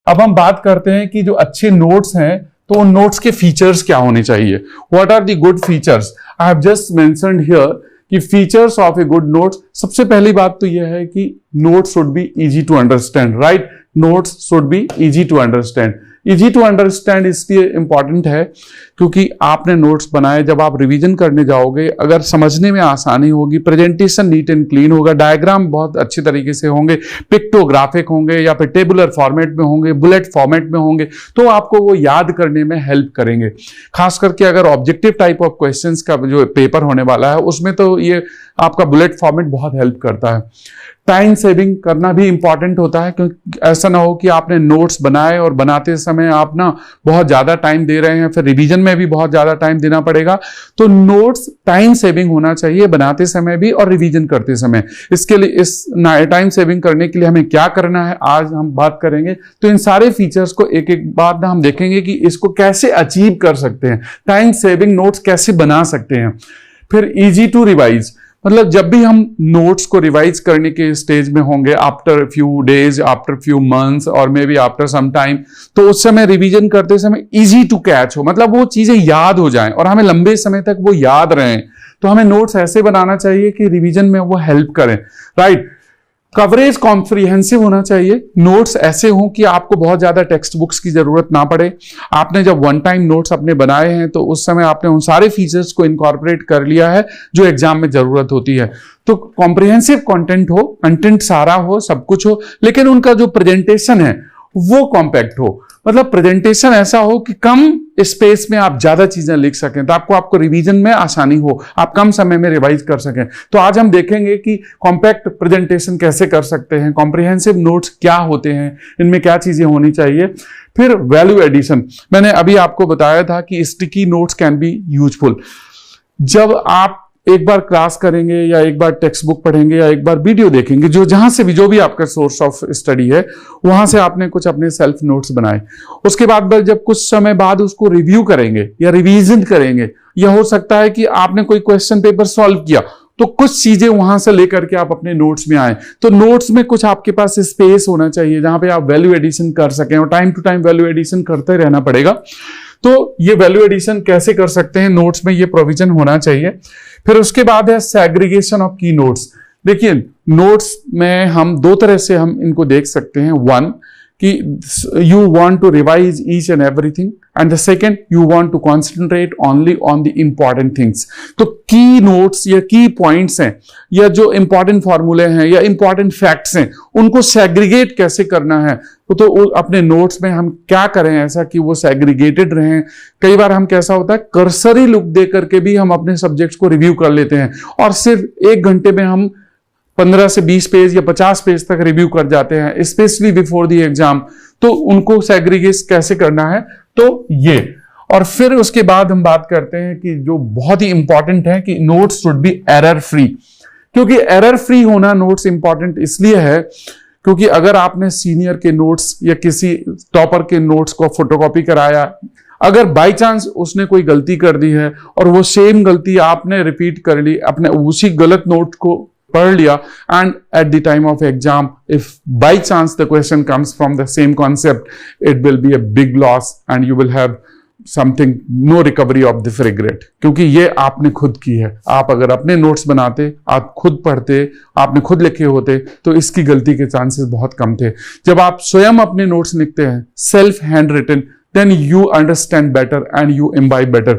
अब हम बात करते हैं कि जो अच्छे नोट्स हैं तो उन नोट्स के फीचर्स क्या होने चाहिए। What are the good features? I have just mentioned here कि features of a good notes. सबसे पहली बात तो यह है कि notes should be easy to understand, right? Notes should be easy to understand. Easy to understand इसलिए important है क्योंकि आपने नोट्स बनाए, जब आप रिवीजन करने जाओगे अगर समझने में आसानी होगी, प्रेजेंटेशन नीट एंड क्लीन होगा, डायग्राम बहुत अच्छे तरीके से होंगे, पिक्टोग्राफिक होंगे या फिर टेबुलर फॉर्मेट में होंगे, बुलेट फॉर्मेट में होंगे, तो आपको वो याद करने में हेल्प करेंगे। खास करके अगर ऑब्जेक्टिव टाइप ऑफ क्वेश्चंस का जो पेपर होने वाला है उसमें तो ये आपका बुलेट फॉर्मेट बहुत हेल्प करता है। टाइम सेविंग करना भी इंपॉर्टेंट होता है, क्योंकि ऐसा ना हो कि आपने नोट्स बनाए और बनाते समय आप ना बहुत ज्यादा टाइम दे रहे हैं, फिर रिवीजन में भी बहुत ज्यादा टाइम देना पड़ेगा। तो नोट्स टाइम सेविंग होना चाहिए बनाते समय भी और रिवीजन करते समय। इसके लिए इस टाइम सेविंग करने के लिए हमें क्या करना है आज हम बात करेंगे। तो इन सारे फीचर्स को एक एक बार ना हम देखेंगे कि इसको कैसे अचीव कर सकते हैं, टाइम सेविंग नोट्स कैसे बना सकते हैं। फिर इजी टू रिवाइज, मतलब जब भी हम नोट्स को रिवाइज करने के स्टेज में होंगे, after few days, after few months और maybe after some time, तो उस समय रिवीजन करते समय इजी टू कैच हो, मतलब वो चीजें याद हो जाएं और हमें लंबे समय तक वो याद रहें। तो हमें नोट्स ऐसे बनाना चाहिए कि रिवीजन में वो हेल्प करें, राइट? कवरेज कॉम्प्रिहेंसिव होना चाहिए। नोट्स ऐसे हों कि आपको बहुत ज्यादा टेक्स्ट बुक्स की जरूरत ना पड़े। आपने जब वन टाइम नोट्स अपने बनाए हैं तो उस समय आपने उन सारे फीचर्स को इनकॉर्पोरेट कर लिया है जो एग्जाम में जरूरत होती है। तो कॉम्प्रिहेंसिव कंटेंट हो, कंटेंट सारा हो, सब कुछ हो, लेकिन उनका जो प्रेजेंटेशन है वो कॉम्पैक्ट हो, मतलब प्रेजेंटेशन ऐसा हो कि कम स्पेस में आप ज्यादा चीजें लिख सकें, तो आपको रिवीजन में आसानी हो, आप कम समय में रिवाइज कर सकें। तो आज हम देखेंगे कि कॉम्पैक्ट प्रेजेंटेशन कैसे कर सकते हैं, कॉम्प्रिहेंसिव नोट्स क्या होते हैं, इनमें क्या चीजें होनी चाहिए। फिर वैल्यू एडिशन, मैंने अभी आपको बताया था कि sticky notes can be useful. जब आप एक बार क्लास करेंगे या एक बार टेक्स्ट बुक पढ़ेंगे या एक बार वीडियो देखेंगे, जहां से भी जो भी आपका सोर्स ऑफ स्टडी है वहां से आपने कुछ अपने सेल्फ नोट्स बनाए, उसके बाद जब कुछ समय बाद उसको रिव्यू करेंगे या रिवीजन करेंगे, या हो सकता है कि आपने कोई क्वेश्चन पेपर सॉल्व किया तो कुछ चीजें वहां से लेकर के आप अपने नोट्स में आए, तो नोट्स में कुछ आपके पास स्पेस होना चाहिए जहां पे आप वैल्यू एडिशन कर सकें, और time to time value addition करते रहना पड़ेगा। तो ये वैल्यू एडिशन कैसे कर सकते हैं, नोट्स में ये प्रोविजन होना चाहिए। फिर उसके बाद है सेग्रीगेशन ऑफ की नोट्स। देखिए नोट्स में हम दो तरह से हम इनको देख सकते हैं। वन कि you want to revise each and everything, and the second you want to concentrate only on the important things। तो की नोट्स या की पॉइंट्स हैं या जो इंपॉर्टेंट फॉर्मूले हैं या इंपॉर्टेंट फैक्ट्स हैं उनको सेग्रीगेट कैसे करना है। तो अपने नोट्स में हम क्या करें ऐसा कि वो सेग्रीगेटेड रहें। कई बार हम कैसा होता है कर्सरी लुक दे करके भी हम अपने सब्जेक्ट्स को रिव्यू कर लेते हैं और सिर्फ एक घंटे में हम 15 से 20 पेज या 50 पेज तक रिव्यू कर जाते हैं, स्पेशली बिफोर द एग्जाम। तो उनको सेग्रीगेट कैसे करना है, तो ये। और फिर उसके बाद हम बात करते हैं कि जो बहुत ही इंपॉर्टेंट है कि notes should B error free, क्योंकि एरर फ्री होना नोट्स इंपॉर्टेंट इसलिए है क्योंकि अगर आपने सीनियर के नोट्स या किसी टॉपर के नोट्स को फोटोकॉपी कराया, अगर बाय चांस उसने कोई गलती कर दी है और वो सेम गलती आपने रिपीट कर ली, अपने उसी गलत नोट को पढ़ लिया, and at the time of exam if by chance the question comes from the same concept, it will be a big loss and you will have something, no recovery of this regret, क्योंकि ये आपने खुद की है। आप अगर अपने notes बनाते, आप खुद पढ़ते, आपने खुद लिखे होते तो इसकी गलती के चांसेस बहुत कम थे। जब आप स्वयं अपने नोट्स लिखते हैं, self hand written, then you understand better and you imbibe better।